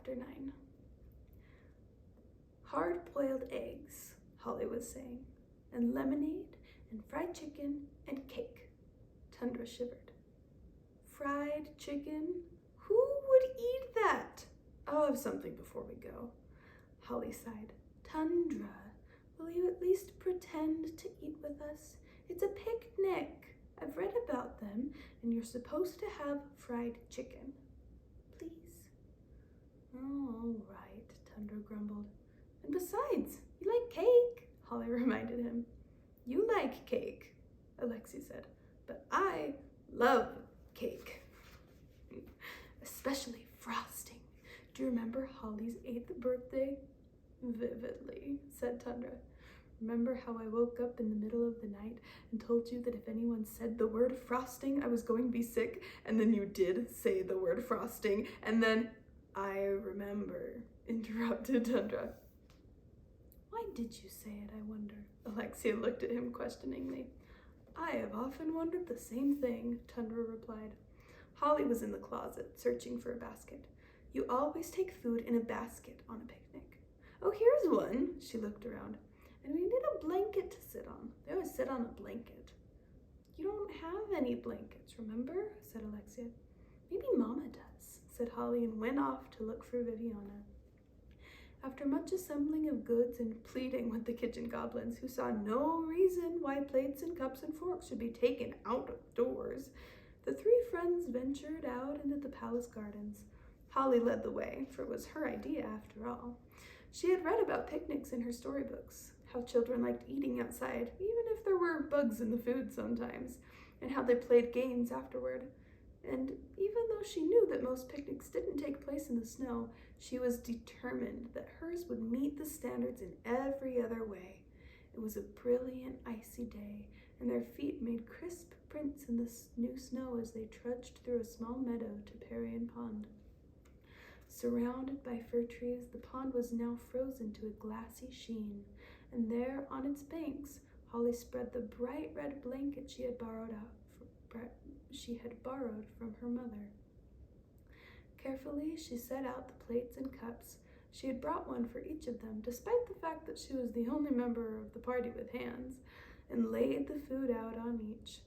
Chapter 9. Hard-boiled eggs, Holly was saying, and lemonade and fried chicken and cake. Tundra shivered. Fried chicken? Who would eat that? I'll have something before we go. Holly sighed. Tundra, will you at least pretend to eat with us? It's a picnic. I've read about them, and you're supposed to have fried chicken. Please. Oh, all right, Tundra grumbled. And besides, you like cake, Holly reminded him. You like cake, Alexia said, but I love cake, especially frosting. Do you remember Holly's 8th birthday? Vividly, said Tundra. Remember how I woke up in the middle of the night and told you that if anyone said the word frosting, I was going to be sick, and then you did say the word frosting, and then I remember, interrupted Tundra. Why did you say it, I wonder? Alexia looked at him questioningly. I have often wondered the same thing, Tundra replied. Holly was in the closet, searching for a basket. You always take food in a basket on a picnic. Oh, here's one, she looked around. And we need a blanket to sit on. They always sit on a blanket. You don't have any blankets, remember? Said Alexia. Maybe Mama does, said Holly, and went off to look for Viviana. After much assembling of goods and pleading with the kitchen goblins, who saw no reason why plates and cups and forks should be taken out of doors, the 3 friends ventured out into the palace gardens. Holly led the way, for it was her idea after all. She had read about picnics in her storybooks, how children liked eating outside, even if there were bugs in the food sometimes, and how they played games afterward. And even though she knew that most picnics didn't take place in the snow, she was determined that hers would meet the standards in every other way. It was a brilliant, icy day, and their feet made crisp prints in the new snow as they trudged through a small meadow to Parian Pond. Surrounded by fir trees, the pond was now frozen to a glassy sheen, and there on its banks, Holly spread the bright red blanket she had borrowed from her mother. Carefully, she set out the plates and cups. She had brought one for each of them, despite the fact that she was the only member of the party with hands, and laid the food out on each.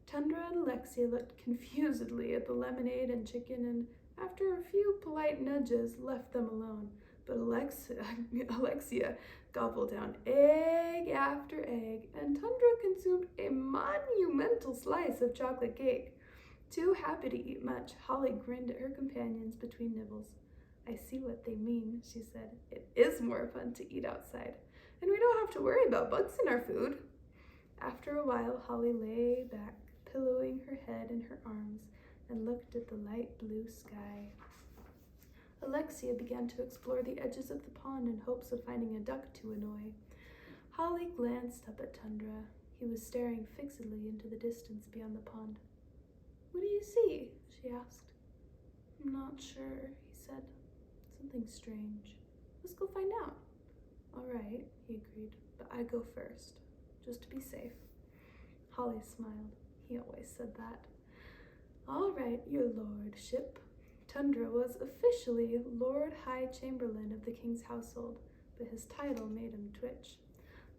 Tundra and Alexia looked confusedly at the lemonade and chicken, and after a few polite nudges, left them alone. But Alexia gobbled down egg after egg, and Tundra consumed a monumental slice of chocolate cake. Too happy to eat much, Holly grinned at her companions between nibbles. I see what they mean, she said. It is more fun to eat outside, and we don't have to worry about bugs in our food. After a while, Holly lay back, pillowing her head in her arms, and looked at the light blue sky. Alexia began to explore the edges of the pond in hopes of finding a duck to annoy. Holly glanced up at Tundra. He was staring fixedly into the distance beyond the pond. What do you see? She asked. I'm not sure, he said. Something strange. Let's go find out. All right, he agreed, but I go first, just to be safe. Holly smiled. He always said that. All right, your lordship. Tundra was officially Lord High Chamberlain of the king's household, but his title made him twitch.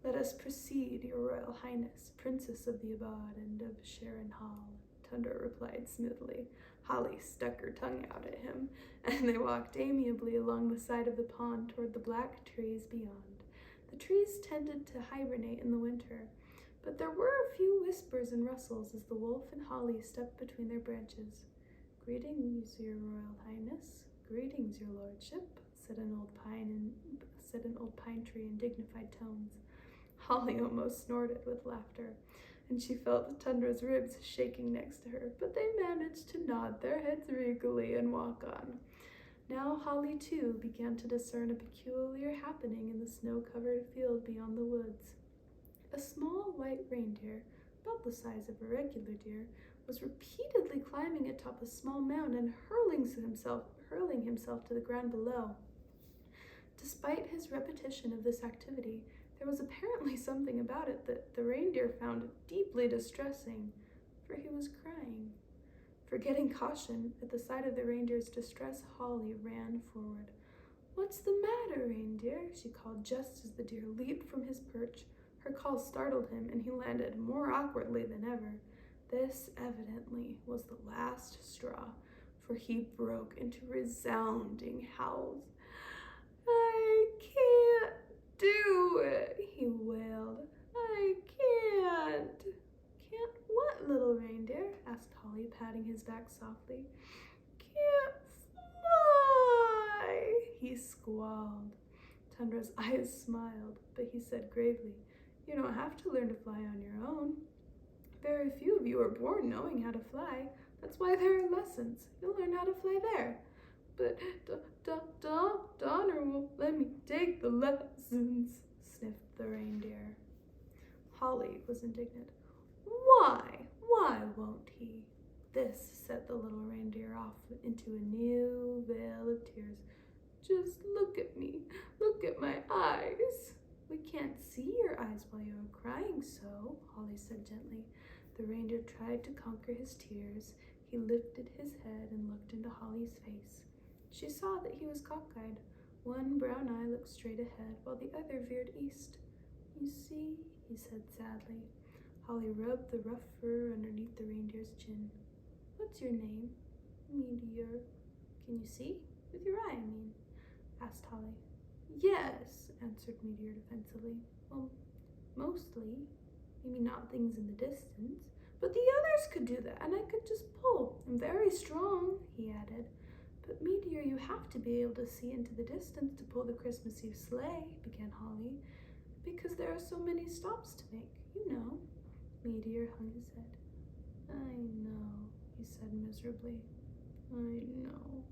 Let us proceed, your royal highness, princess of the Abad and of Sharon Hall, Tundra replied smoothly. Holly stuck her tongue out at him, and they walked amiably along the side of the pond toward the black trees beyond. The trees tended to hibernate in the winter, but there were a few whispers and rustles as the wolf and Holly stepped between their branches. Greetings, your royal highness. Greetings, your lordship, said an old pine tree in dignified tones. Holly almost snorted with laughter, and she felt Tundra's ribs shaking next to her, but they managed to nod their heads regally and walk on. Now Holly, too, began to discern a peculiar happening in the snow-covered field beyond the woods. A small white reindeer, about the size of a regular deer, was repeatedly climbing atop a small mound and hurling himself to the ground below. Despite his repetition of this activity, there was apparently something about it that the reindeer found deeply distressing, for he was crying. Forgetting caution at the sight of the reindeer's distress, Holly ran forward. "What's the matter, reindeer?" she called just as the deer leaped from his perch. Her call startled him, and he landed more awkwardly than ever. This evidently was the last straw, for he broke into resounding howls. "I can't do it," he wailed. "I can't." "Can't what, little reindeer?" asked Holly, patting his back softly. "Can't fly," he squalled. Tundra's eyes smiled, but he said gravely, "You don't have to learn to fly on your own. Very few of you are born knowing how to fly. That's why there are lessons. You'll learn how to fly there." "But Donner won't let me take the lessons," sniffed the reindeer. Holly was indignant. "Why? Why won't he?" This set the little reindeer off into a new veil of tears. "Just look at me. Look at my eyes." "We can't see your eyes while you are crying so," Holly said gently. The reindeer tried to conquer his tears. He lifted his head and looked into Holly's face. She saw that he was cockeyed. One brown eye looked straight ahead, while the other veered east. "You see," he said sadly. Holly rubbed the rough fur underneath the reindeer's chin. "What's your name?" "Meteor." "Can you see? With your eye, I mean," asked Holly. "Yes," answered Meteor defensively. "Well, mostly. Maybe not things in the distance. But the others could do that, and I could just pull. I'm very strong," he added. "But Meteor, you have to be able to see into the distance to pull the Christmas Eve sleigh," began Holly, "because there are so many stops to make, you know." Meteor hung his head. "I know," he said miserably. "I know.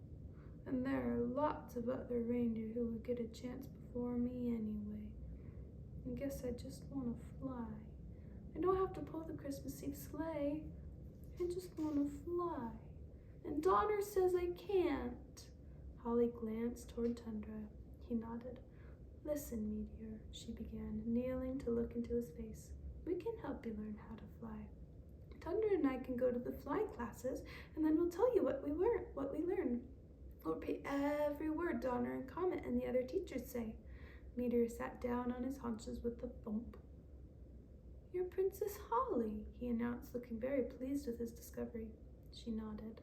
And there are lots of other reindeer who would get a chance before me anyway. I guess I just want to fly. I don't have to pull the Christmas Eve sleigh. I just want to fly. And Donner says I can't." Holly glanced toward Tundra. He nodded. "Listen, Meteor," she began, kneeling to look into his face. "We can help you learn how to fly. Tundra and I can go to the fly classes, and then we'll tell you what we learned. We'll repeat every word Donner and Comet and the other teachers say." Meteor sat down on his haunches with a thump. "You're Princess Holly," he announced, looking very pleased with his discovery. She nodded.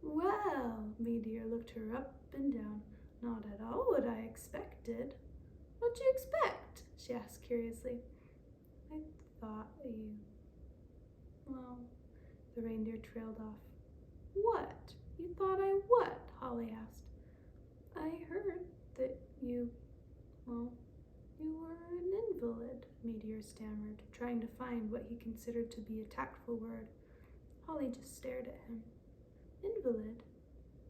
"Well," Meteor looked her up and down. "Not at all what I expected." "What'd you expect?" she asked curiously. "I thought you..." "Well," the reindeer trailed off. "What? You thought I what?" Holly asked. "I heard that you were an invalid," Meteor stammered, trying to find what he considered to be a tactful word. Holly just stared at him. "Invalid?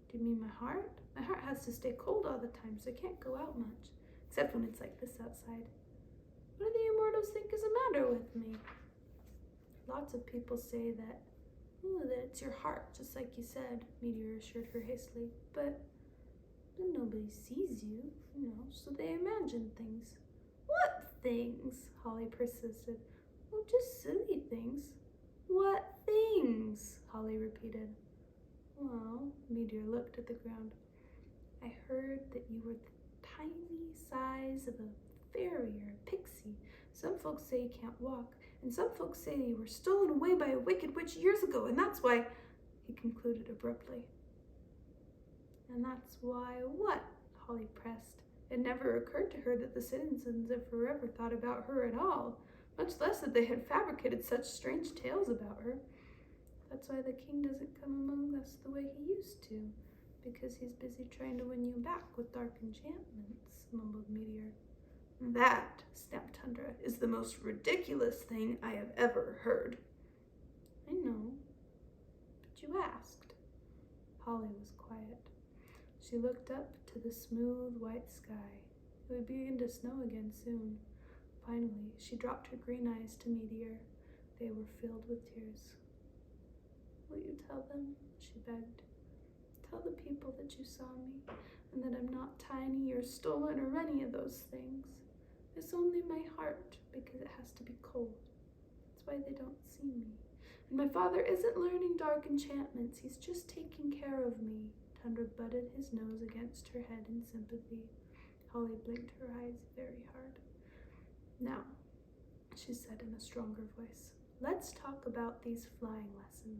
Do you mean my heart? My heart has to stay cold all the time, so I can't go out much, except when it's like this outside. What do the immortals think is the matter with me?" "Lots of people say that it's your heart, just like you said," Meteor assured her hastily. But nobody sees you, so they imagine things." "What things?" Holly persisted. "Oh, just silly things." "What things?" Holly repeated. "Well," Meteor looked at the ground. "I heard that you were the tiny size of a fairy or a pixie. Some folks say you can't walk, and some folks say you were stolen away by a wicked witch years ago, and that's why..." He concluded abruptly. "And that's why what?" Holly pressed. It never occurred to her that the citizens of Forever thought about her at all, much less that they had fabricated such strange tales about her. "That's why the king doesn't come among us the way he used to, because he's busy trying to win you back with dark enchantments," mumbled Meteor. "That," snapped Tundra, "is the most ridiculous thing I have ever heard." "I know, but you asked." Holly was quiet. She looked up to the smooth white sky. It would begin to snow again soon. Finally, she dropped her green eyes to Meteor. They were filled with tears. "Will you tell them?" she begged. "Tell the people that you saw me, and that I'm not tiny or stolen or any of those things. It's only my heart, because it has to be cold. That's why they don't see me. And my father isn't learning dark enchantments. He's just taking care of me." Tundra butted his nose against her head in sympathy. Holly blinked her eyes very hard. Now, she said in a stronger voice, let's talk about these flying lessons.